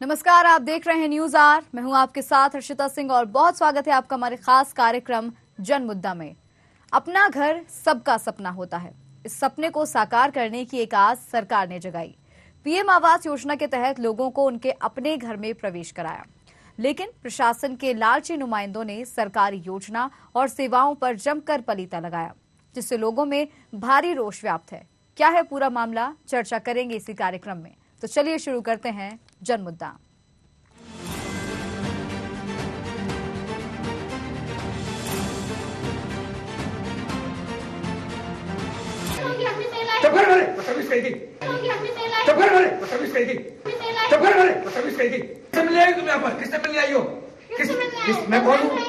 नमस्कार, आप देख रहे हैं न्यूज आर। मैं हूं आपके साथ हर्षिता सिंह और बहुत स्वागत है आपका हमारे खास कार्यक्रम जन मुद्दा में। अपना घर सबका सपना होता है। इस सपने को साकार करने की एक आस सरकार ने जगाई। पीएम आवास योजना के तहत लोगों को उनके अपने घर में प्रवेश कराया, लेकिन प्रशासन के लालची नुमाइंदों ने सरकारी योजना और सेवाओं पर जमकर पलीता लगाया, जिससे लोगों में भारी रोष व्याप्त है। क्या है पूरा मामला, चर्चा करेंगे इसी कार्यक्रम में। तो चलिए शुरू करते हैं जन मुद्दा। किससे मिलने आई तुम यहाँ पर? किससे मिलने आई हो? मैं कौन हूँ?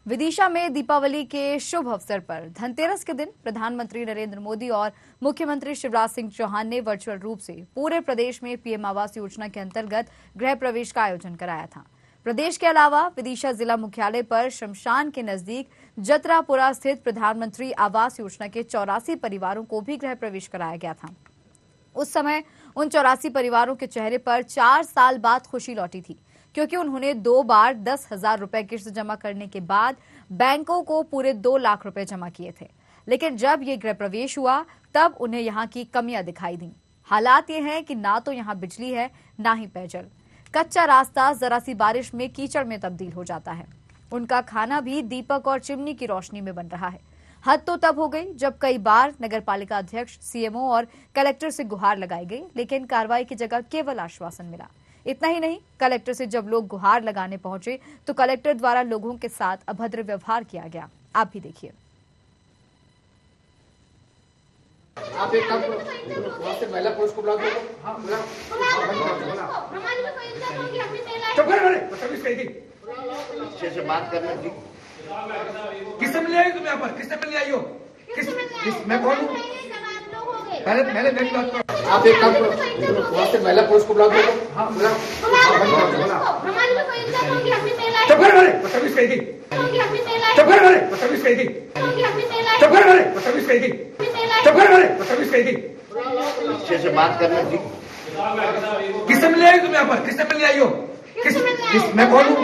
विदिशा में दीपावली के शुभ अवसर पर धनतेरस के दिन प्रधानमंत्री नरेंद्र मोदी और मुख्यमंत्री शिवराज सिंह चौहान ने वर्चुअल रूप से पूरे प्रदेश में पीएम आवास योजना के अंतर्गत गृह प्रवेश का आयोजन कराया था। प्रदेश के अलावा विदिशा जिला मुख्यालय पर शमशान के नजदीक जतरापुरा स्थित प्रधानमंत्री आवास योजना के 84 परिवारों को भी गृह प्रवेश कराया गया था। उस समय उन 84 परिवारों के चेहरे पर 4 साल बाद खुशी लौटी थी, क्योंकि उन्होंने 2 बार 10,000 रुपए किस्त जमा करने के बाद बैंकों को पूरे 2 लाख रुपए जमा किए थे। लेकिन जब ये गृह प्रवेश हुआ तब उन्हें यहाँ की कमियां दिखाई दी। हालात ये हैं कि ना तो यहाँ बिजली है, ना ही पेयजल। कच्चा रास्ता जरा सी बारिश में कीचड़ में तब्दील हो जाता है। उनका खाना भी दीपक और चिमनी की रोशनी में बन रहा है। हद तो तब हो गई जब कई बार नगरपालिका अध्यक्ष, सीएमओ और कलेक्टर से गुहार लगाई गई, लेकिन कार्रवाई की जगह केवल आश्वासन मिला। इतना ही नहीं, कलेक्टर से जब लोग गुहार लगाने पहुंचे तो कलेक्टर द्वारा लोगों के साथ अभद्र व्यवहार किया गया। आप भी देखिए। आप एक काम करो, वहाँ से महिला पुरुष को बुला दो। चुप कर, अच्छे से बात करना। किससे मिलने आई तुम यहाँ पर? किससे मिलने आई हो? मैं कौन हूँ? पहले मेरी बात करो। आप एक काम करो, वहाँ से महिला पुरुष को बुला दो। चुप कर, अच्छे से बात करना। किससे मिलने आई तुम यहाँ पर? किससे मिलने आई हो? मैं कौन हूँ?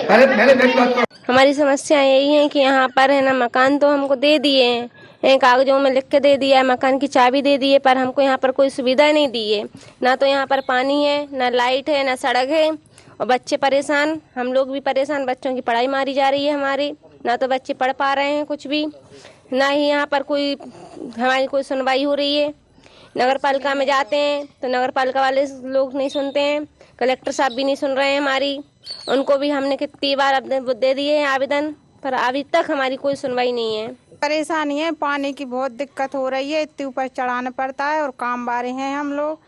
पहले मेरी बात करो। हमारी समस्या यही है कि यहाँ पर है ना, मकान तो हमको दे दिए हैं, कागजों में लिख के दे दिया है, मकान की चाबी दे दी है, पर हमको यहाँ पर कोई सुविधा नहीं दी है। ना तो यहाँ पर पानी है, ना लाइट है, ना सड़क है, और बच्चे परेशान, हम लोग भी परेशान। बच्चों की पढ़ाई मारी जा रही है हमारी, ना तो बच्चे पढ़ पा रहे हैं कुछ भी, ना ही यहाँ पर कोई हमारी कोई सुनवाई हो रही है। नगर पालिका में जाते हैं तो नगर पालिका वाले लोग नहीं सुनते हैं, कलेक्टर साहब भी नहीं सुन रहे हैं हमारी। उनको भी हमने कितनी बार दे दिए हैं आवेदन, पर अभी तक हमारी कोई सुनवाई नहीं है। परेशानी है, पानी की बहुत दिक्कत हो रही है, इतने ऊपर चढ़ाना पड़ता है, और काम बारे हैं हम लोग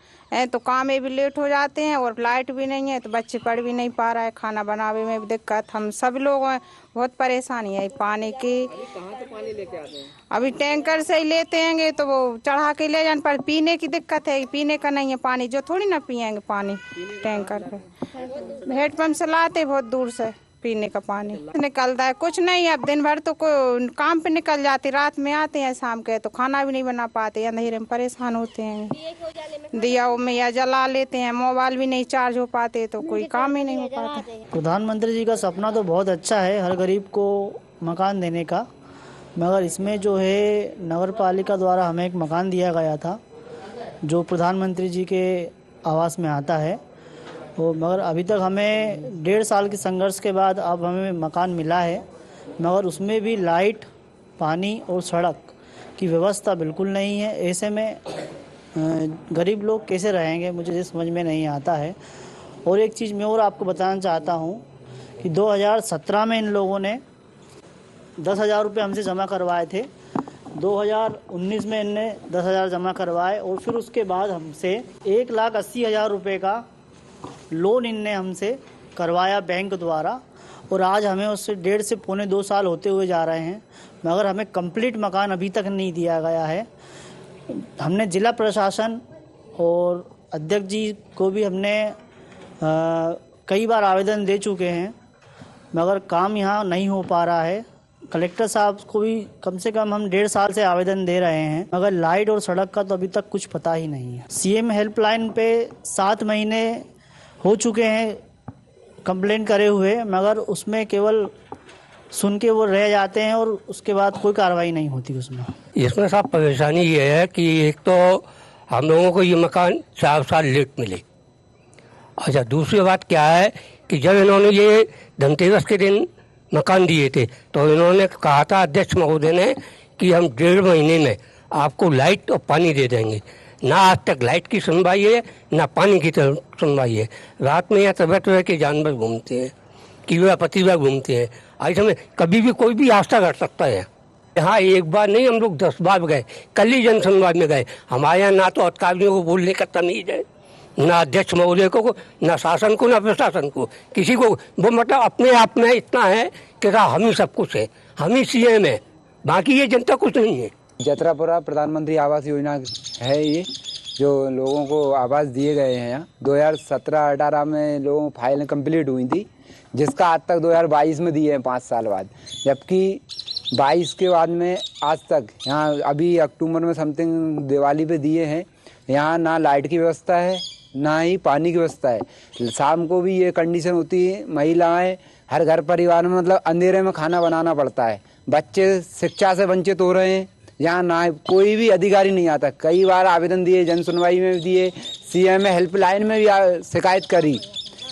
तो काम में भी लेट हो जाते हैं, और लाइट भी नहीं है तो बच्चे पढ़ भी नहीं पा रहा है, खाना बनाने में भी दिक्कत। हम सब लोग बहुत परेशानी है पानी की। कहाँ से पानी लेके आते हैं? अभी टैंकर से ही लेते हैं तो वो चढ़ा के ले जाने पर पीने की दिक्कत है, पीने का नहीं है पानी, जो थोड़ी ना पियेंगे पानी टैंकर पे। हेडपंप से लाते बहुत दूर से पीने का पानी निकलता है, कुछ नहीं। अब दिन भर तो काम पे निकल जाते, रात में आते हैं शाम के तो खाना भी नहीं बना पाते, अंधेरे में परेशान होते हैं। दिया में या जला लेते हैं, मोबाइल भी नहीं चार्ज हो पाते तो कोई काम ही नहीं हो पाता। प्रधानमंत्री जी का सपना तो बहुत अच्छा है, हर गरीब को मकान देने का, मगर इसमें जो है नगर पालिका द्वारा हमें एक मकान दिया गया था जो प्रधानमंत्री जी के आवास में आता है, तो मगर अभी तक हमें 1.5 साल के संघर्ष के बाद अब हमें मकान मिला है, मगर उसमें भी लाइट, पानी और सड़क की व्यवस्था बिल्कुल नहीं है। ऐसे में गरीब लोग कैसे रहेंगे, मुझे ये समझ में नहीं आता है। और एक चीज़ मैं और आपको बताना चाहता हूँ कि 2017 में इन लोगों ने 10,000 रुपये हमसे जमा करवाए थे, 2019 में इनने 10,000 जमा करवाए, और फिर उसके बाद हमसे 1,80,000 रुपये का लोन इनने हमसे करवाया बैंक द्वारा, और आज हमें उससे 1.5 से पौने 2 साल होते हुए जा रहे हैं, मगर हमें कंप्लीट मकान अभी तक नहीं दिया गया है। हमने जिला प्रशासन और अध्यक्ष जी को भी हमने कई बार आवेदन दे चुके हैं, मगर काम यहाँ नहीं हो पा रहा है। कलेक्टर साहब को भी कम से कम हम 1.5 साल से आवेदन दे रहे हैं, मगर लाइट और सड़क का तो अभी तक कुछ पता ही नहीं है। सीएम हेल्पलाइन पे 7 महीने हो चुके हैं कंप्लेंट करे हुए, मगर उसमें केवल सुन के वो रह जाते हैं और उसके बाद कोई कार्रवाई नहीं होती उसमें। इसमें साहब परेशानी ये है कि एक तो हम लोगों को ये मकान 4 साल लेट मिले। अच्छा, दूसरी बात क्या है कि जब इन्होंने ये धनतेरस के दिन मकान दिए थे तो इन्होंने कहा था अध्यक्ष महोदय ने कि हम 1.5 महीने में आपको लाइट और पानी दे देंगे। ना आज तक लाइट की सुनवाई है, ना पानी की सुनवाई है। रात में यहाँ तरह तरह के जानवर घूमते हैं, कीड़ा पतीला घूमते हैं। आज हमें कभी भी कोई भी हादसा घट सकता है। यहाँ एक बार नहीं, हम लोग 10 बार गए, कल ही जन सुनवाई में गए। हमारे यहाँ ना तो अधिकारियों को बोलने का तमीज है, ना अध्यक्ष महोदय को, ना शासन को, ना प्रशासन को, किसी को। वो मतलब अपने आप में इतना है कि हम ही सब कुछ है, हम ही सीएम है, बाकी ये जनता कुछ नहीं है। जतरापुरा प्रधानमंत्री आवास योजना है ये, जो लोगों को आवास दिए गए हैं। यहाँ 2017-18 में लोगों को फाइलें कंप्लीट हुई थी, जिसका आज तक 2022 में दिए हैं 5 साल बाद। जबकि 22 के बाद में आज तक यहाँ अभी अक्टूबर में समथिंग दिवाली पे दिए हैं। यहाँ ना लाइट की व्यवस्था है, ना ही पानी की व्यवस्था है। शाम को भी ये कंडीशन होती है, महिलाएं हर घर परिवार में मतलब अंधेरे में खाना बनाना पड़ता है। बच्चे शिक्षा से वंचित हो रहे हैं। यहाँ ना कोई भी अधिकारी नहीं आता। कई बार आवेदन दिए, जन सुनवाई में भी दिए, सीएम हेल्पलाइन में भी शिकायत करी,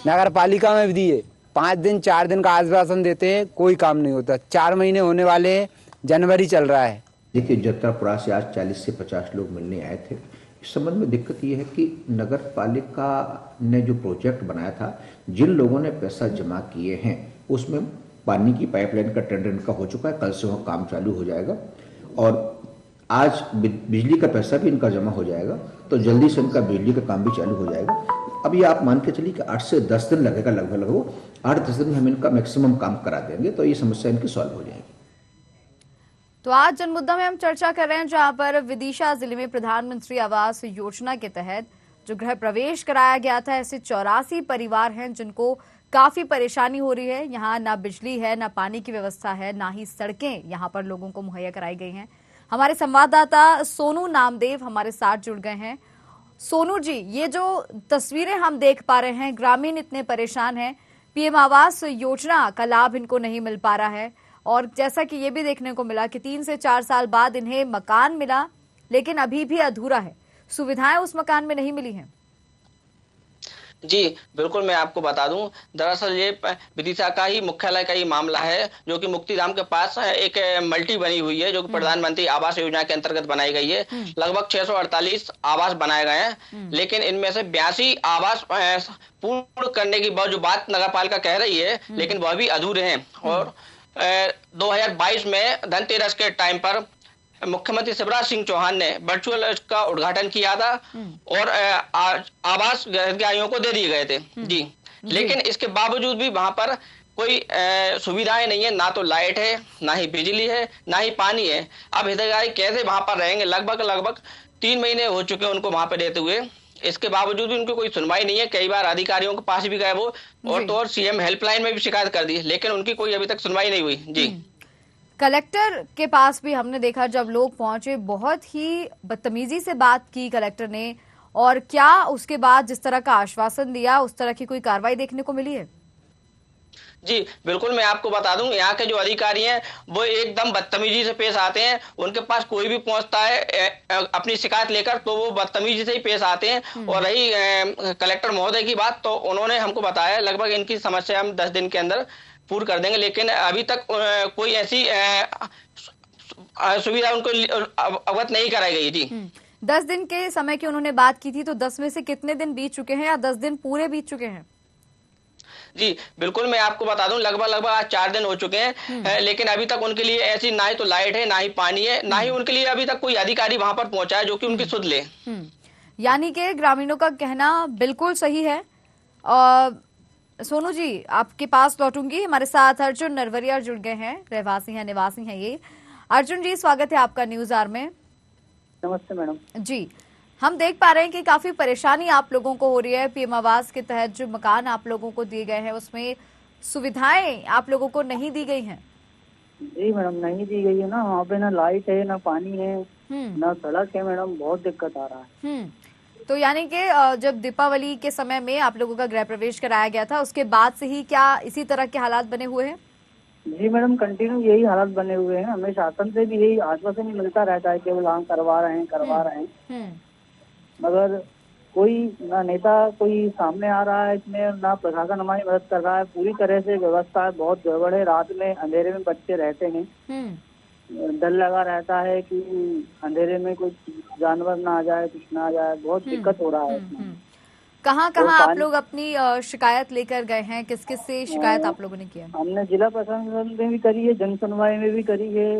नगर पालिका में भी दिए। 5 दिन 4 दिन का आश्वासन देते हैं, कोई काम नहीं होता। 4 महीने होने वाले हैं, जनवरी चल रहा है। देखिए, जतरापुरा से आज 40 से 50 लोग मिलने आए थे। इस संबंध में दिक्कत ये है कि नगर पालिका ने जो प्रोजेक्ट बनाया था, जिन लोगों ने पैसा जमा किए हैं उसमें पानी की पाइपलाइन का टेंडर इनका हो चुका है, कल से वह काम चालू हो जाएगा और आज बिजली का पैसा भी इनका जमा हो जाएगा, तो जल्दी से इनका बिजली का काम भी चालू हो जाएगा। अब ये आप मान के चलिए कि 8 से 10 दिन लगेगा, लगभग वो 8-10 दिन में हम इनका मैक्सिमम काम करा देंगे, तो ये समस्या इनकी सॉल्व हो जाएगी। तो आज जनमुद्दा में हम चर्चा कर रहे हैं, जहां पर विदिशा जिले में प्रधानमंत्री आवास योजना के तहत जो गृह प्रवेश कराया गया था, ऐसे 84 परिवार हैं जिनको काफी परेशानी हो रही है। यहाँ ना बिजली है, ना पानी की व्यवस्था है, ना ही सड़कें यहाँ पर लोगों को मुहैया कराई गई हैं। हमारे संवाददाता सोनू नामदेव हमारे साथ जुड़ गए हैं। सोनू जी, ये जो तस्वीरें हम देख पा रहे हैं, ग्रामीण इतने परेशान हैं, पीएम आवास योजना का लाभ इनको नहीं मिल पा रहा है और जैसा कि ये भी देखने को मिला कि 3 से 4 साल बाद इन्हें मकान मिला, लेकिन अभी भी अधूरा है, सुविधाएं उस मकान में नहीं मिली हैं। जी बिल्कुल, मैं आपको बता दूं, दरअसल ये विदिशा का ही मुख्यालय का ही मामला है, जो कि मुक्तिधाम के पास एक मल्टी बनी हुई है, जो कि प्रधानमंत्री आवास योजना के अंतर्गत बनाई गई है। लगभग 648 आवास बनाए गए हैं, लेकिन इनमें से 82 आवास पूर्ण करने की जो बात नगर पालिका कह रही है, लेकिन वह भी अधूरे हैं। और 2022 में धनतेरस के टाइम पर मुख्यमंत्री शिवराज सिंह चौहान ने वर्चुअल का उद्घाटन किया था और आवास हितग्राहियों को दे दिए गए थे जी। लेकिन इसके बावजूद भी वहां पर कोई सुविधाएं नहीं है, ना तो लाइट है, ना ही बिजली है, ना ही पानी है। अब हितग्राही कैसे वहां पर रहेंगे? लगभग 3 महीने हो चुके हैं उनको वहां पर रहते हुए। इसके बावजूद भी उनकी कोई सुनवाई नहीं है। कई बार अधिकारियों के पास भी गए वो, और तो और सीएम हेल्पलाइन में भी शिकायत कर दी, लेकिन उनकी कोई अभी तक सुनवाई नहीं हुई जी। कलेक्टर के पास भी हमने देखा, जब लोग पहुंचे बहुत ही बदतमीजी से बात की कलेक्टर ने, और क्या उसके बाद जिस तरह का आश्वासन दिया उस तरह की कोई कार्रवाई देखने को मिली है? जी बिल्कुल, मैं आपको बता दूं, यहाँ के जो अधिकारी हैं वो एकदम बदतमीजी से पेश आते हैं। उनके पास कोई भी पहुंचता है अपनी शिकायत लेकर तो वो बदतमीजी से ही पेश आते हैं। और रही कलेक्टर महोदय की बात, तो उन्होंने हमको बताया लगभग इनकी समस्या हम 10 दिन के अंदर पूर्ण कर देंगे, लेकिन अभी तक कोई ऐसी सुविधा उनको अवगत नहीं कराई गई थी। 10 दिन के समय की उन्होंने बात की थी, तो 10 में से कितने दिन बीत चुके हैं या 10 दिन पूरे बीत चुके हैं? जी बिल्कुल, मैं आपको बता दूं, लगभग आज 4 दिन हो चुके हैं, लेकिन अभी तक उनके लिए ऐसी ना ही तो लाइट है, ना ही पानी है, ना ही उनके लिए अभी तक कोई अधिकारी वहां पर पहुंचा है जो कि उनकी सुध ले। यानी कि ग्रामीणों का कहना बिल्कुल सही है। सोनू जी, आपके पास लौटूंगी। हमारे साथ अर्जुन नरवरिया जुड़ गए हैं, रहवासी हैं, निवासी हैं ये। अर्जुन जी, स्वागत है आपका न्यूज आवर में। नमस्ते मैडम जी, हम देख पा रहे हैं कि काफी परेशानी आप लोगों को हो रही है। पीएम आवास के तहत जो मकान आप लोगों को दिए गए हैं उसमें सुविधाएं आप लोगों को नहीं दी गई हैं। जी मैडम, नहीं दी गई है ना, वहाँ पे ना लाइट है ना पानी है ना सड़क है मैडम, बहुत दिक्कत आ रहा है। तो यानी कि जब दीपावली के समय में आप लोगों का गृह प्रवेश कराया गया था, उसके बाद से ही क्या इसी तरह के हालात बने हुए हैं? जी मैडम, कंटिन्यू यही हालात बने हुए हैं, हमें शासन से भी यही आश्वासन ही मिलता रहता है कि वो हाँ करवा रहे हैं, मगर कोई ना नेता कोई सामने आ रहा है इसमें, ना प्रशासन हमारी मदद कर रहा है। पूरी तरह से व्यवस्था बहुत गड़बड़ है, रात में अंधेरे में बच्चे रहते हैं, डर लगा रहता है कि अंधेरे में कोई जानवर ना आ जाए, कुछ ना आ जाए, बहुत दिक्कत हो रहा है इसमें। कहाँ आप लोग अपनी शिकायत लेकर गए हैं? किस किस से शिकायत आप लोगों ने किया? हमने जिला प्रशासन में भी करी है, जन सुनवाई में भी करी है,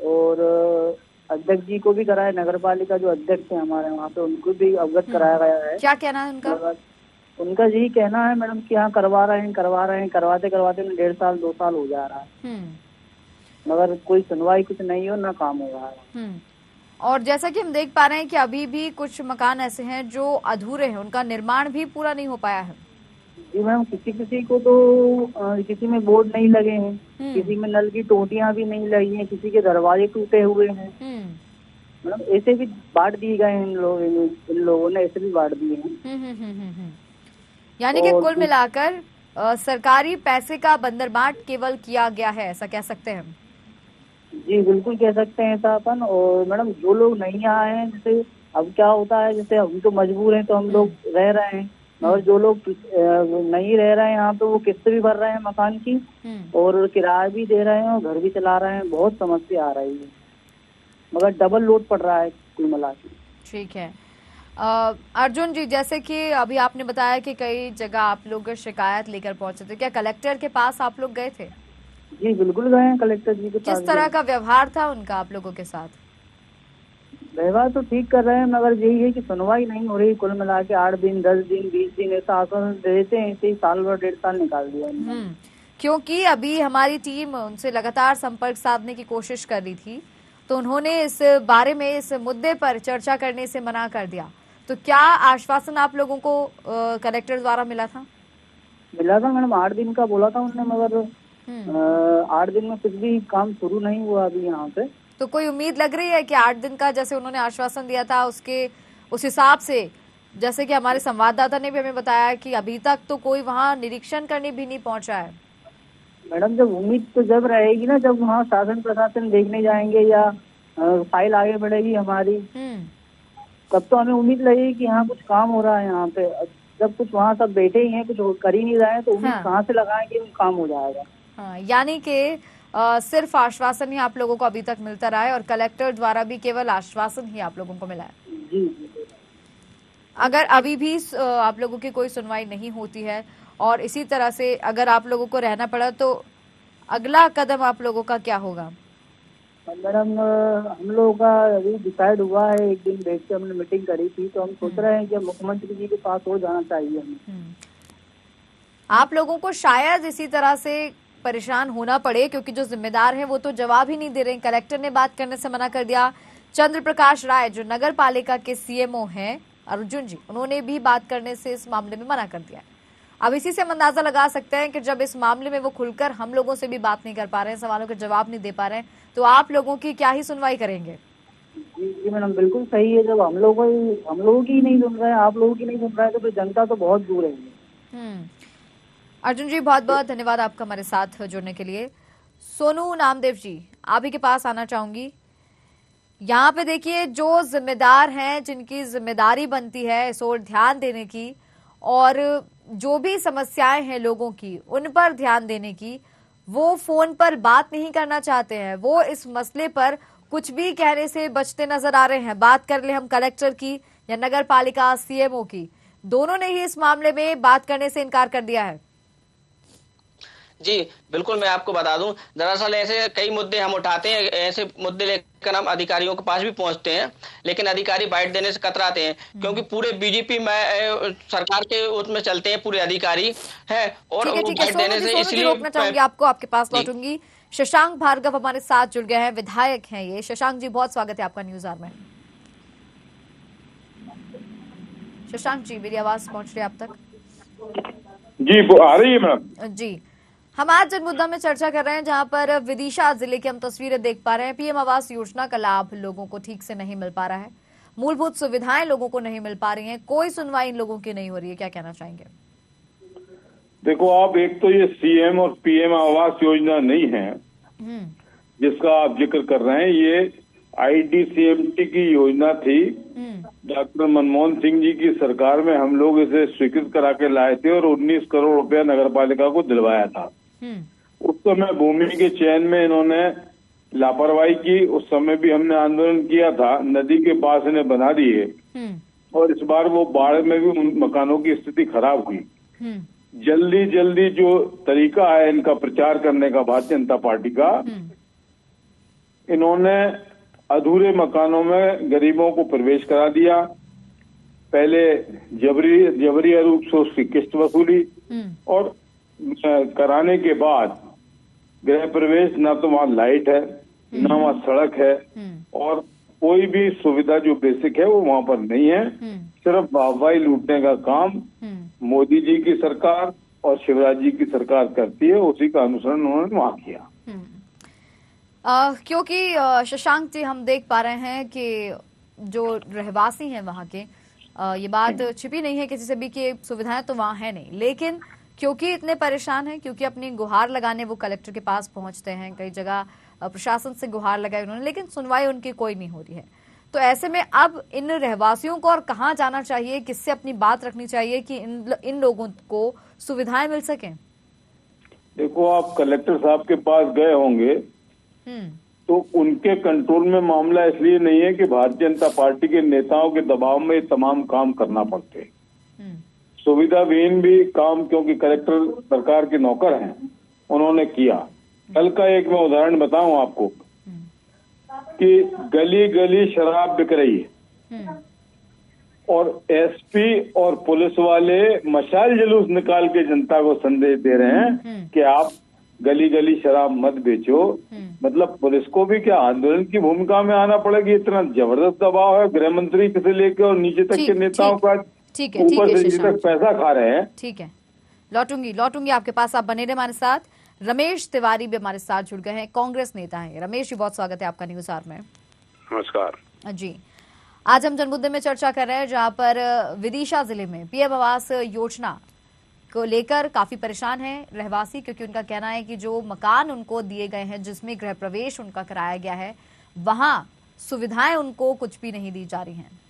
और अध्यक्ष जी को भी कराया, नगर पालिका जो अध्यक्ष है हमारे वहाँ पे उनको भी अवगत कराया गया है। क्या कहना है उनका? उनका यही कहना है मैडम कि हाँ करवा रहे हैं, करवाते 1.5 साल 2 साल हो जा रहा है, मगर कोई सुनवाई कुछ नहीं हो, ना काम हो रहा है। और जैसा कि हम देख पा रहे हैं कि अभी भी कुछ मकान ऐसे हैं जो अधूरे हैं, उनका निर्माण भी पूरा नहीं हो पाया है। जी मैम, किसी को तो किसी में बोर्ड नहीं लगे हैं, किसी में नल की टोटियां भी नहीं लगी हैं, किसी के दरवाजे टूटे हुए हैं। मैडम ऐसे भी बांट दिए गए हैं इन लोगों ने ऐसे भी बांट दिए हैं। यानी कि कुल मिलाकर सरकारी पैसे का बंदरबाट केवल किया गया है, ऐसा कह सकते हैं हम? जी बिल्कुल कह सकते हैं ऐसा अपन। और मैडम जो लोग नहीं आए हैं, जैसे अब क्या होता है, जैसे हम तो मजबूर हैं तो हम लोग रह रहे हैं, और जो लोग नहीं रह रहे हैं यहाँ पे वो किस्त भी भर रहे हैं मकान की, और किराया भी दे रहे हैं और घर भी चला रहे हैं, बहुत समस्या आ रही है, मगर डबल लोड पड़ रहा है कुल मिला के। ठीक है अर्जुन जी, जैसे कि अभी आपने बताया कि कई जगह आप लोग शिकायत लेकर पहुंचे थे, क्या कलेक्टर के पास आप लोग गए थे? जी बिल्कुल गए हैं कलेक्टर जी के पास। किस तरह का व्यवहार था उनका आप लोगों के साथ? व्यवहार तो ठीक कर रहे हैं, मगर यही है कि सुनवाई नहीं हो रही। कुल मिला के 8 दिन 10 दिन 20 दिन ऐसा आश्वासन देते हैं, ऐसे ही साल भर 1.5 साल निकाल दिया। क्योंकि अभी हमारी टीम उनसे लगातार संपर्क साधने की कोशिश कर रही थी, तो उन्होंने इस बारे में, इस मुद्दे पर चर्चा करने से मना कर दिया। तो क्या आश्वासन आप लोगों को कलेक्टर द्वारा मिला था? मिला था मैडम, 8 दिन का बोला था उन्होंने, मगर 8 दिन में कुछ भी काम शुरू नहीं हुआ अभी यहाँ पे। तो कोई उम्मीद लग रही है कि 8 दिन का जैसे उन्होंने आश्वासन दिया था उस हिसाब से, जैसे कि हमारे संवाददाता ने भी हमें बताया कि अभी तक तो कोई वहाँ निरीक्षण करने भी नहीं पहुंचा है? मैडम जब उम्मीद तो जब रहेगी ना, जब वहाँ शासन प्रशासन देखने जाएंगे या फाइल आगे बढ़ेगी हमारी, तब तो हमें उम्मीद लगेगी कि यहाँ कुछ काम हो रहा है यहाँ पे। जब कुछ वहाँ सब बैठे ही हैं, कुछ कर ही नहीं रहे हैं, तो उम्मीद कहाँ से लगाएं कि काम हो जाएगा? हाँ, यानी कि सिर्फ आश्वासन ही आप लोगों को अभी तक मिलता रहा है और कलेक्टर द्वारा भी केवल आश्वासन ही आप लोगों को मिला है। जी। अगर अभी भी आप लोगों की कोई सुनवाई नहीं होती है और इसी तरह से अगर आप लोगों को रहना पड़ा, तो अगला कदम आप लोगों का क्या होगा? मैडम हम लोगों का अभी डिसाइड हुआ है, एक दिन बैठ के हमने मीटिंग करी थी, तो हम सोच रहे हैं कि मुख्यमंत्री जी के पास हो जाना चाहिए हमें। आप लोगों को शायद इसी तरह से परेशान होना पड़े, क्योंकि जो जिम्मेदार हैं वो तो जवाब ही नहीं दे रहे हैं। कलेक्टर ने बात करने से मना कर दिया। चंद्र प्रकाश राय जो नगर पालिका के सीएमओ हैं अर्जुन जी, उन्होंने भी बात करने से इस मामले में मना कर दिया। अब इसी से हम अंदाजा लगा सकते हैं कि जब इस मामले में वो खुलकर हम लोगों से भी बात नहीं कर पा रहे हैं, सवालों के जवाब नहीं दे पा रहे हैं, तो आप लोगों की क्या ही सुनवाई करेंगे? जी मैडम बिल्कुल सही है। जब हम लोगों की नहीं सुन रहे हैं, आप लोगों की नहीं सुन रहे हैं, तो फिर जनता तो बहुत दूर है। अर्जुन जी बहुत बहुत धन्यवाद आपका हमारे साथ जुड़ने के लिए। सोनू नामदेव जी, आप ही के पास आना चाहूंगी। यहाँ पे देखिए, जो जिम्मेदार हैं, जिनकी जिम्मेदारी बनती है इस ओर ध्यान देने की और जो भी समस्याएं हैं लोगों की उन पर ध्यान देने की, वो फोन पर बात नहीं करना चाहते हैं। वो इस मसले पर कुछ भी कहने से बचते नजर आ रहे हैं। बात कर ले हम कलेक्टर की या नगर पालिका सीएमओ की, दोनों ने ही इस मामले में बात करने से इनकार कर दिया है। जी बिल्कुल, मैं आपको बता दूं, दरअसल ऐसे कई मुद्दे हम उठाते हैं, ऐसे मुद्दे लेकर हम अधिकारियों के पास भी पहुंचते हैं, लेकिन अधिकारी बाइट देने से कतराते हैं, क्योंकि पूरे बीजेपी में सरकार के उसमें चलते हैं पूरे अधिकारी हैं, और वो बाइट देने से इसलिए रोकना चाहूंगी आपको, आपके पास लौटूंगी। शशांक भार्गव हमारे साथ जुड़ गए हैं, विधायक हैं ये। शशांक जी बहुत स्वागत है आपका न्यूज आवर में। शशांक जी, मेरी आवाज पहुंच रही है आप तक? जी वो आ रही है मैडम। जी, हम आज जिन मुद्दा में चर्चा कर रहे हैं, जहां पर विदिशा जिले की हम तस्वीरें देख पा रहे हैं, पीएम आवास योजना का लाभ लोगों को ठीक से नहीं मिल पा रहा है, मूलभूत सुविधाएं लोगों को नहीं मिल पा रही हैं, कोई सुनवाई इन लोगों की नहीं हो रही है, क्या कहना चाहेंगे? देखो आप, एक तो ये सीएम और पीएम आवास योजना नहीं है जिसका आप जिक्र कर रहे हैं, ये आईडीसीएमटी की योजना थी। डॉक्टर मनमोहन सिंह जी की सरकार में हम लोग इसे स्वीकृत करा के लाए थे और 19 करोड़ रुपया नगर पालिका को दिलवाया था। उस समय भूमि के चयन में इन्होंने लापरवाही की। उस समय भी हमने आंदोलन किया था, नदी के पास इन्हें बना दिए और इस बार वो बाढ़ में भी उन मकानों की स्थिति खराब हुई। जल्दी जल्दी जो तरीका है इनका प्रचार करने का, भारतीय जनता पार्टी का, इन्होंने अधूरे मकानों में गरीबों को प्रवेश करा दिया। पहले जबरी रूप से उसकी किस्त वसूली और कराने के बाद गृह प्रवेश, ना तो वहाँ लाइट है, ना वहाँ सड़क है और कोई भी सुविधा जो बेसिक है वो वहाँ पर नहीं है। सिर्फ वाहवाही लूटने का काम मोदी जी की सरकार और शिवराज जी की सरकार करती है, उसी का अनुसरण उन्होंने वहाँ किया। क्योंकि शशांक जी, हम देख पा रहे हैं कि जो रहवासी हैं वहाँ के, ये बात छिपी नहीं है किसी से भी कि सुविधाएं तो वहाँ है नहीं, लेकिन क्योंकि इतने परेशान हैं, क्योंकि अपनी गुहार लगाने वो कलेक्टर के पास पहुंचते हैं, कई जगह प्रशासन से गुहार लगाई उन्होंने, लेकिन सुनवाई उनकी कोई नहीं हो रही है। तो ऐसे में अब इन रहवासियों को और कहाँ जाना चाहिए, किससे अपनी बात रखनी चाहिए कि इन लोगों को सुविधाएं मिल सकें? देखो, आप कलेक्टर साहब के पास गए होंगे तो उनके कंट्रोल में मामला इसलिए नहीं है कि भारतीय जनता पार्टी के नेताओं के दबाव में तमाम काम करना पड़ते। सुविधाविहीन भी काम, क्योंकि कलेक्टर सरकार के नौकर हैं, उन्होंने किया। कल का एक मैं उदाहरण बताऊं आपको कि गली गली शराब बिक रही है और एसपी और पुलिस वाले मशाल जुलूस निकाल के जनता को संदेश दे रहे हैं कि आप गली गली शराब मत बेचो। मतलब पुलिस को भी क्या आंदोलन की भूमिका में आना पड़ेगी? इतना जबरदस्त दबाव है, गृह मंत्री से लेकर और नीचे तक के नेताओं का ऊपर से नीचे तक पैसा खा रहे हैं। ठीक है, लौटूंगी आपके पास, आप बने रहे हमारे साथ। रमेश तिवारी भी हमारे साथ जुड़ गए हैं, कांग्रेस नेता हैं। रमेश जी, बहुत स्वागत है आपका न्यूज आवर में। नमस्कार जी, आज हम जनमुद्दे में चर्चा कर रहे हैं, जहां पर विदिशा जिले में पीएम आवास योजना को लेकर काफी परेशान है रहवासी, क्योंकि उनका कहना है कि जो मकान उनको दिए गए हैं, जिसमें गृह प्रवेश उनका कराया गया है, वहां सुविधाएं उनको कुछ भी नहीं दी जा रही हैं।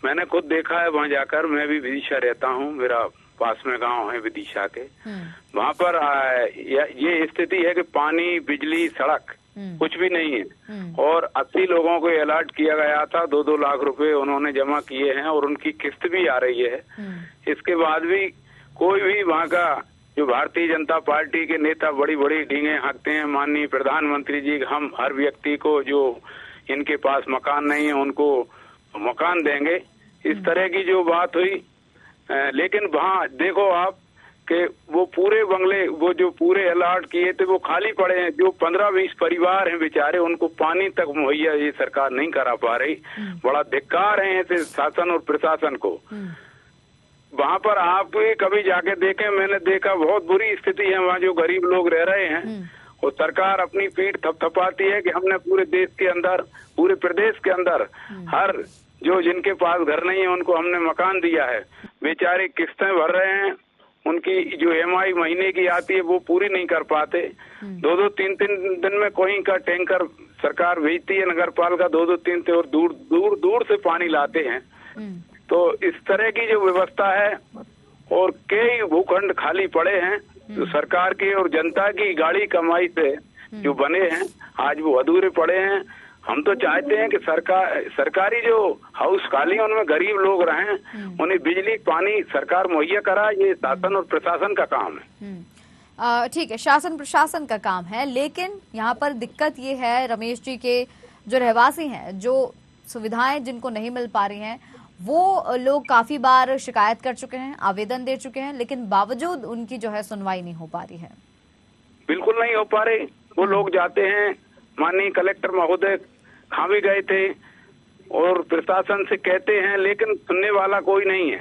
मैंने खुद देखा है वहां जाकर, मैं भी विदिशा रहता हूं, मेरा पास में गांव है विदिशा के। वहां पर ये स्थिति है कि पानी, बिजली, सड़क कुछ भी नहीं है और 80 लोगों को अलर्ट किया गया था, 2-2 लाख रुपए उन्होंने जमा किए हैं और उनकी किस्त भी आ रही है। इसके बाद भी कोई भी वहाँ का जो भारतीय जनता पार्टी के नेता बड़ी बड़ी डींगे हाँकते हैं, माननीय प्रधानमंत्री जी, हम हर व्यक्ति को जो इनके पास मकान नहीं है उनको मकान देंगे, इस तरह की जो बात हुई। लेकिन वहाँ देखो आप कि वो पूरे बंगले, वो जो पूरे अलॉट किए थे वो खाली पड़े हैं। जो 15-20 परिवार हैं बेचारे, उनको पानी तक मुहैया ये सरकार नहीं करा पा रही। बड़ा धिक्कार है ऐसे शासन और प्रशासन को। वहाँ पर आप कभी जाके देखें, मैंने देखा बहुत बुरी स्थिति है वहाँ, जो गरीब लोग रह रहे हैं और सरकार अपनी पीठ थपथपाती है कि हमने पूरे देश के अंदर, पूरे प्रदेश के अंदर हर जो जिनके पास घर नहीं है उनको हमने मकान दिया है। बेचारे किस्तें भर रहे हैं, उनकी जो EMI महीने की आती है वो पूरी नहीं कर पाते। 2-2, 3-3 दिन में कोई का टैंकर सरकार भेजती है, नगर पालिका 2-2, 3 और दूर से पानी लाते हैं। तो इस तरह की जो व्यवस्था है और कई भूखंड खाली पड़े हैं, तो सरकार की और जनता की गाड़ी कमाई से जो बने हैं आज वो अधूरे पड़े हैं। हम तो चाहते हैं कि सरकारी जो हाउस खाली है उनमें गरीब लोग रहें, उन्हें बिजली पानी सरकार मुहैया करा। ये शासन और प्रशासन का काम है। ठीक है, शासन प्रशासन का काम है, लेकिन यहाँ पर दिक्कत ये है रमेश जी के जो रहवासी हैं, जो सुविधाएं जिनको नहीं मिल पा रही हैं, वो लोग काफी बार शिकायत कर चुके हैं, आवेदन दे चुके हैं, लेकिन बावजूद उनकी जो है सुनवाई नहीं हो पा रही है। बिल्कुल नहीं हो पा रही। वो लोग जाते हैं, माननीय कलेक्टर महोदय खा भी गए थे और प्रशासन से कहते हैं, लेकिन सुनने वाला कोई नहीं है।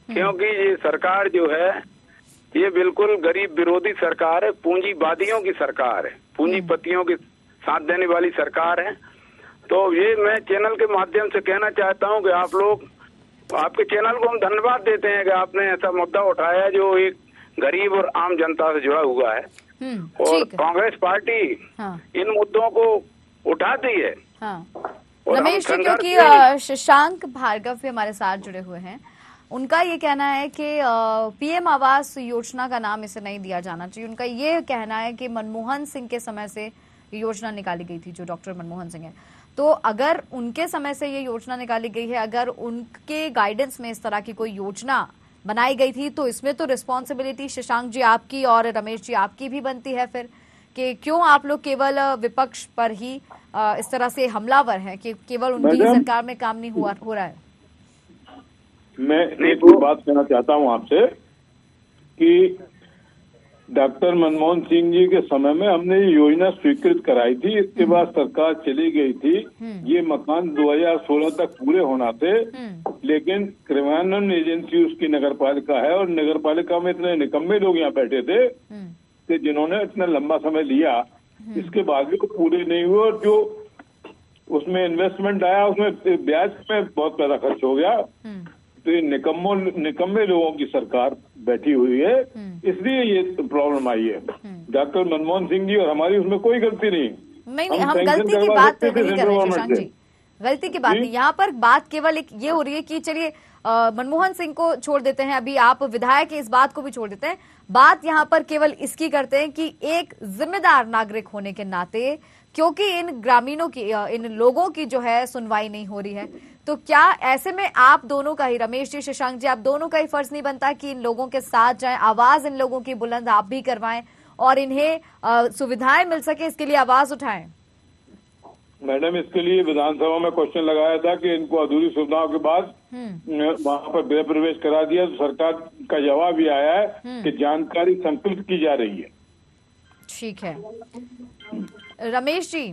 क्योंकि ये सरकार जो है ये बिल्कुल गरीब विरोधी सरकार है, पूंजीवादियों की सरकार है, पूंजीपतियों के साथ देने वाली सरकार है। तो ये मैं चैनल के माध्यम से कहना चाहता हूँ कि आप लोग, आपके चैनल को हम धन्यवाद देते हैं कि आपने ऐसा मुद्दा उठाया जो एक गरीब और आम जनता से जुड़ा हुआ है। और कांग्रेस पार्टी इन मुद्दों को उठाती है। रमेश जी, क्योंकि शशांक भार्गव भी हमारे साथ जुड़े हुए हैं, उनका ये कहना है कि पीएम आवास योजना का नाम इसे नहीं दिया जाना चाहिए। उनका ये कहना है कि मनमोहन सिंह के समय से ये योजना निकाली गई थी, जो डॉक्टर मनमोहन सिंह है। तो अगर उनके समय से ये योजना निकाली गई है, अगर उनके गाइडेंस में इस तरह की कोई योजना बनाई गई थी, तो इसमें तो रिस्पॉन्सिबिलिटी शशांक जी आपकी और रमेश जी आपकी भी बनती है फिर, कि क्यों आप लोग केवल विपक्ष पर ही इस तरह से हमलावर हैं कि केवल उनकी सरकार में काम नहीं हो रहा है। मैं एक बात कहना चाहता हूं आपसे कि डॉक्टर मनमोहन सिंह जी के समय में हमने ये योजना स्वीकृत कराई थी, इसके बाद सरकार चली गई थी। ये मकान 2016 तक पूरे होना थे, लेकिन क्रियान्वयन एजेंसी उसकी नगर पालिका है और नगर पालिका में इतने निकम्मे लोग यहाँ बैठे थे कि जिन्होंने इतना लंबा समय लिया, इसके बाद भी पूरे नहीं हुए। और जो उसमें इन्वेस्टमेंट आया उसमें ब्याज में बहुत पैसा खर्च हो गया। तो ये निकम्मे लोगों की सरकार बैठी हुई है, इसलिए ये प्रॉब्लम आई है। डॉक्टर मनमोहन सिंह जी और हमारी उसमें कोई गलती नहीं। हम गलती की बात नहीं कर रहे शशांक जी, गलती की बात नहीं। यहाँ पर बात केवल एक ये हो रही है कि चलिए मनमोहन सिंह को छोड़ देते हैं, अभी आप विधायक इस बात को भी छोड़ देते हैं, बात यहाँ पर केवल इसकी करते हैं कि एक जिम्मेदार नागरिक होने के नाते, क्योंकि इन ग्रामीणों की, इन लोगों की जो है सुनवाई नहीं हो रही है, तो क्या ऐसे में आप दोनों का ही, रमेश जी शशांक जी, आप दोनों का ही फर्ज नहीं बनता कि इन लोगों के साथ जाएं, आवाज इन लोगों की बुलंद आप भी करवाएं और इन्हें सुविधाएं मिल सके, इसके लिए आवाज उठाएं? मैडम, इसके लिए विधानसभा में क्वेश्चन लगाया था कि इनको अधूरी सुविधाओं के बाद वहाँ पर गृह प्रवेश करा दिया, तो सरकार का जवाब भी आया है कि जानकारी संकलित की जा रही है। ठीक है रमेश जी,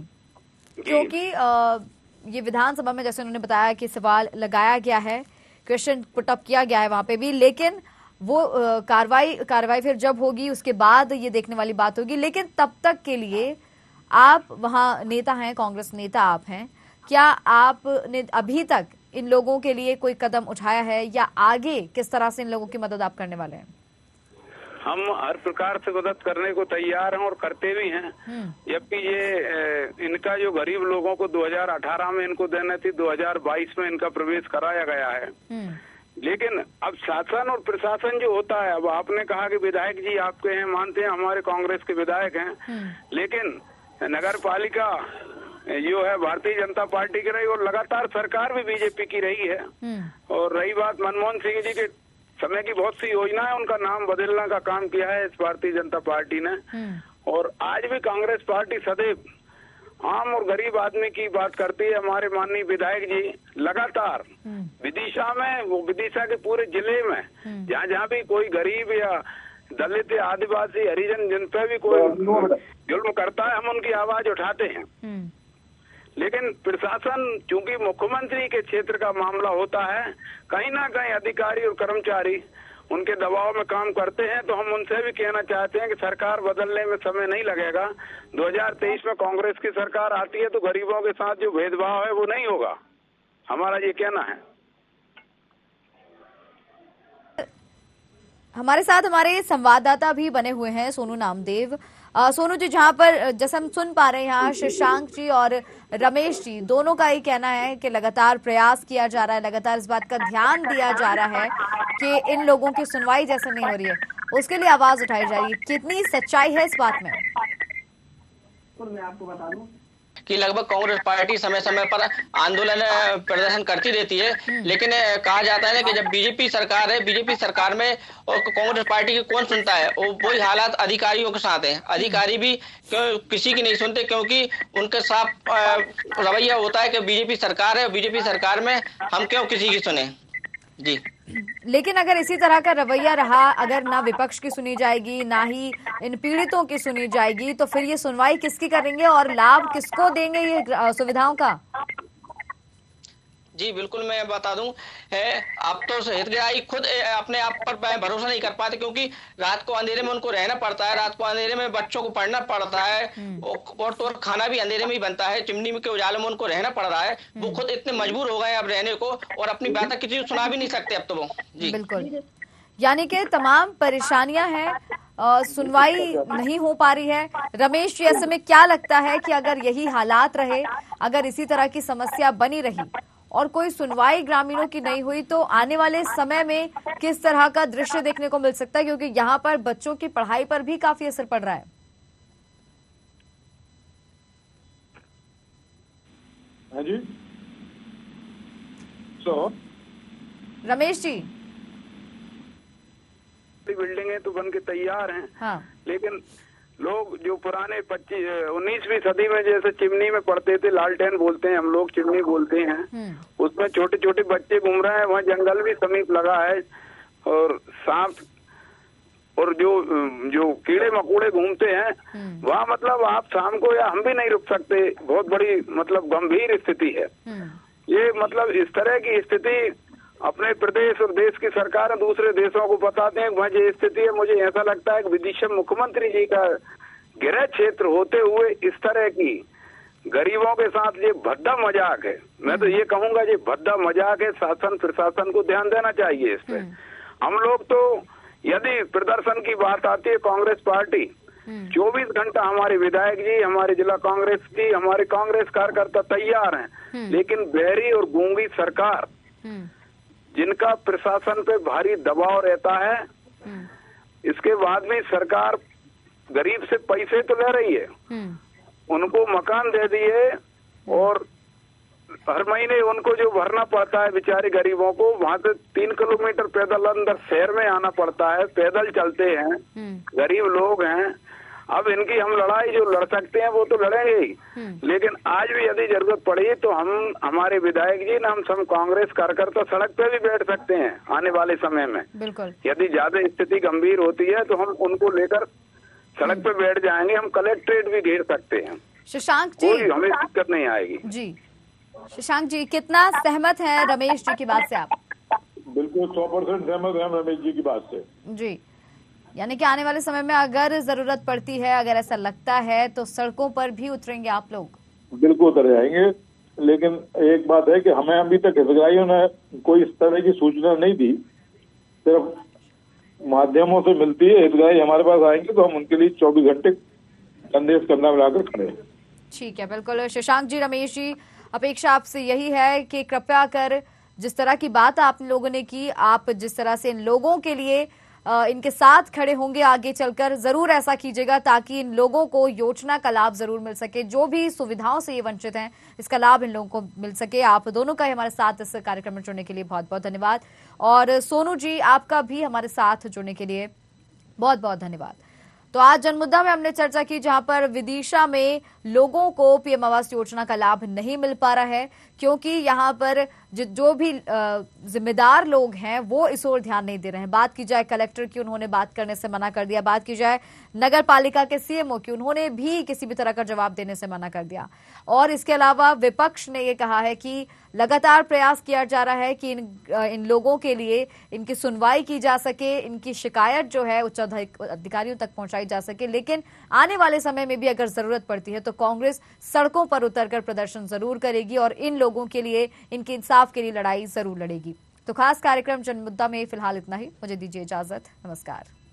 क्योंकि ये विधानसभा में जैसे उन्होंने बताया कि सवाल लगाया गया है, क्वेश्चन पुटअप किया गया है वहां पे भी, लेकिन वो कार्रवाई फिर जब होगी उसके बाद ये देखने वाली बात होगी। लेकिन तब तक के लिए आप वहाँ नेता हैं, कांग्रेस नेता आप हैं, क्या आपने अभी तक इन लोगों के लिए कोई कदम उठाया है या आगे किस तरह से इन लोगों की मदद आप करने वाले हैं? हम हर प्रकार से मदद करने को तैयार हैं और करते भी हैं। जबकि ये इनका जो गरीब लोगों को 2018 में इनको देने थी, 2022 में इनका प्रवेश कराया गया है। लेकिन अब शासन और प्रशासन जो होता है, अब आपने कहा कि विधायक जी आपके हैं, मानते हैं, हमारे कांग्रेस के विधायक हैं, लेकिन नगर पालिका जो है भारतीय जनता पार्टी की रही और लगातार सरकार भी बीजेपी की रही है। और रही बात मनमोहन सिंह जी के समय की बहुत सी योजना है, उनका नाम बदलने का काम किया है इस भारतीय जनता पार्टी ने। और आज भी कांग्रेस पार्टी सदैव आम और गरीब आदमी की बात करती है। हमारे माननीय विधायक जी लगातार विदिशा में, वो विदिशा के पूरे जिले में जहाँ जहाँ भी कोई गरीब या दलित या आदिवासी हरिजन जिन पे भी कोई जुल्म करता है, हम उनकी आवाज उठाते हैं। लेकिन प्रशासन, चूंकि मुख्यमंत्री के क्षेत्र का मामला होता है, कहीं ना कहीं अधिकारी और कर्मचारी उनके दबाव में काम करते हैं। तो हम उनसे भी कहना चाहते हैं कि सरकार बदलने में समय नहीं लगेगा। 2023 में कांग्रेस की सरकार आती है तो गरीबों के साथ जो भेदभाव है वो नहीं होगा, हमारा ये कहना है। हमारे साथ हमारे संवाददाता भी बने हुए हैं, सोनू नामदेव। सोनू जी, जहां पर जैसे हम सुन पा रहे हैं यहाँ शशांक जी और रमेश जी दोनों का ही कहना है कि लगातार प्रयास किया जा रहा है, लगातार इस बात का ध्यान दिया जा रहा है कि इन लोगों की सुनवाई जैसे नहीं हो रही है, उसके लिए आवाज उठाई जा रही है। कितनी सच्चाई है इस बात में? मैं आपको बता दूं कि लगभग कांग्रेस पार्टी समय समय पर आंदोलन प्रदर्शन करती रहती है, लेकिन कहा जाता है ना कि जब बीजेपी सरकार है, बीजेपी सरकार में और कांग्रेस पार्टी की कौन सुनता है, वही हालात अधिकारियों के साथ है। अधिकारी भी किसी की नहीं सुनते, क्योंकि उनके साथ रवैया होता है कि बीजेपी सरकार है, बीजेपी सरकार में हम क्यों किसी की सुने जी। लेकिन अगर इसी तरह का रवैया रहा, अगर ना विपक्ष की सुनी जाएगी ना ही इन पीड़ितों की सुनी जाएगी, तो फिर ये सुनवाई किसकी करेंगे और लाभ किसको देंगे ये सुविधाओं का? जी बिल्कुल, मैं बता दूं अब तो हितग्राही खुद अपने आप पर भरोसा नहीं कर पाते, क्योंकि रात को अंधेरे में उनको रहना पड़ता है, रात को अंधेरे में बच्चों को पढ़ना पड़ता है और तो और खाना भी अंधेरे में ही बनता है, चिमनी के उजाले में उनको रहना पड़ रहा है। वो खुद इतने मजबूर हो गए अब रहने को, और अपनी बातें किसी को सुना भी नहीं सकते अब तो वो। जी बिल्कुल, यानी कि तमाम परेशानियां हैं, सुनवाई नहीं हो पा रही है। रमेश जी, ऐसे में क्या लगता है कि अगर यही हालात रहे, अगर इसी तरह की समस्या बनी रही और कोई सुनवाई ग्रामीणों की नहीं हुई, तो आने वाले समय में किस तरह का दृश्य देखने को मिल सकता है? क्योंकि यहाँ पर बच्चों की पढ़ाई पर भी काफी असर पड़ रहा है। हाँ जी, रमेश जी, बिल्डिंगें तो बन के तैयार हैं। हाँ। लेकिन लोग जो पुराने 19वीं सदी में जैसे चिमनी में पढ़ते थे, लालटेन बोलते हैं हम लोग, चिमनी बोलते हैं, उसमें छोटे छोटे बच्चे घूम रहे हैं, वहाँ जंगल भी समीप लगा है और सांप और जो कीड़े मकोड़े घूमते हैं वहाँ, मतलब आप शाम को या हम भी नहीं रुक सकते, बहुत बड़ी मतलब गंभीर स्थिति है ये। मतलब इस तरह की स्थिति अपने प्रदेश और देश की सरकार दूसरे देशों को बताते हैं वहाँ ये स्थिति है। मुझे ऐसा लगता है कि विदिशा मुख्यमंत्री जी का गृह क्षेत्र होते हुए इस तरह की गरीबों के साथ ये भद्दा मजाक है। मैं तो ये कहूंगा ये भद्दा मजाक है, शासन प्रशासन को ध्यान देना चाहिए इस पे। हम लोग तो यदि प्रदर्शन की बात आती है, कांग्रेस पार्टी 24 घंटा हमारे विधायक जी, हमारे जिला कांग्रेस की, हमारे कांग्रेस कार्यकर्ता तैयार हैं, लेकिन बहरी और गूंगी सरकार जिनका प्रशासन पे भारी दबाव रहता है, इसके बाद भी सरकार गरीब से पैसे तो ले रही है, उनको मकान दे दिए और हर महीने उनको जो भरना पड़ता है बेचारे गरीबों को, वहां से 3 किलोमीटर पैदल अंदर शहर में आना पड़ता है, पैदल चलते हैं, गरीब लोग हैं। अब इनकी हम लड़ाई जो लड़ सकते हैं वो तो लड़ेंगे ही, लेकिन आज भी यदि जरूरत पड़ी तो हम, हमारे विधायक जी ना, हम सब कांग्रेस कार्यकर्ता सड़क पे भी बैठ सकते हैं आने वाले समय में। बिल्कुल, यदि ज्यादा स्थिति गंभीर होती है तो हम उनको लेकर सड़क पे बैठ जाएंगे, हम कलेक्ट्रेट भी घेर सकते हैं। शशांक जी, कोई हमें दिक्कत नहीं आएगी। जी शशांक जी, कितना सहमत है रमेश जी की बात से आप? बिल्कुल 100% सहमत है रमेश जी की बात से। जी, यानी कि आने वाले समय में अगर जरूरत पड़ती है, अगर ऐसा लगता है तो सड़कों पर भी उतरेंगे आप लोग? बिल्कुल उतर जाएंगे, लेकिन एक बात है कि हमें अभी तक हितग्राहियों ने कोई इस तरह की सूचना नहीं दी, सिर्फ माध्यमों से मिलती है। हितग्राही हमारे पास आएंगे तो हम उनके लिए 24 घंटे कंधे से कंधा मिलाकर खड़े हैं। ठीक है, बिल्कुल शशांक जी, रमेश जी, अपेक्षा आपसे यही है कि कृपया कर जिस तरह की बात आप लोगों ने की, आप जिस तरह से इन लोगों के लिए इनके साथ खड़े होंगे आगे चलकर, जरूर ऐसा कीजिएगा ताकि इन लोगों को योजना का लाभ जरूर मिल सके। जो भी सुविधाओं से ये वंचित हैं, इसका लाभ इन लोगों को मिल सके। आप दोनों का हमारे साथ इस कार्यक्रम में जुड़ने के लिए बहुत बहुत धन्यवाद, और सोनू जी आपका भी हमारे साथ जुड़ने के लिए बहुत बहुत धन्यवाद। तो आज जनमुद्दा में हमने चर्चा की, जहां पर विदिशा में लोगों को पीएम आवास योजना का लाभ नहीं मिल पा रहा है, क्योंकि यहां पर जो भी जिम्मेदार लोग हैं वो इस ओर ध्यान नहीं दे रहे हैं। बात की जाए कलेक्टर की, उन्होंने बात करने से मना कर दिया। बात की जाए नगर पालिका के सीएमओ की, उन्होंने भी किसी भी तरह का जवाब देने से मना कर दिया। और इसके अलावा विपक्ष ने ये कहा है कि लगातार प्रयास किया जा रहा है कि इन लोगों के लिए इनकी सुनवाई की जा सके, इनकी शिकायत जो है उच्च अधिकारियों तक पहुंचाई जा सके, लेकिन आने वाले समय में भी अगर जरूरत पड़ती है तो कांग्रेस सड़कों पर उतरकर प्रदर्शन जरूर करेगी और इन लोगों के लिए, इनके इंसाफ के लिए लड़ाई जरूर लड़ेगी। तो खास कार्यक्रम जनमुद्दा में फिलहाल इतना ही। मुझे दीजिए इजाजत, नमस्कार।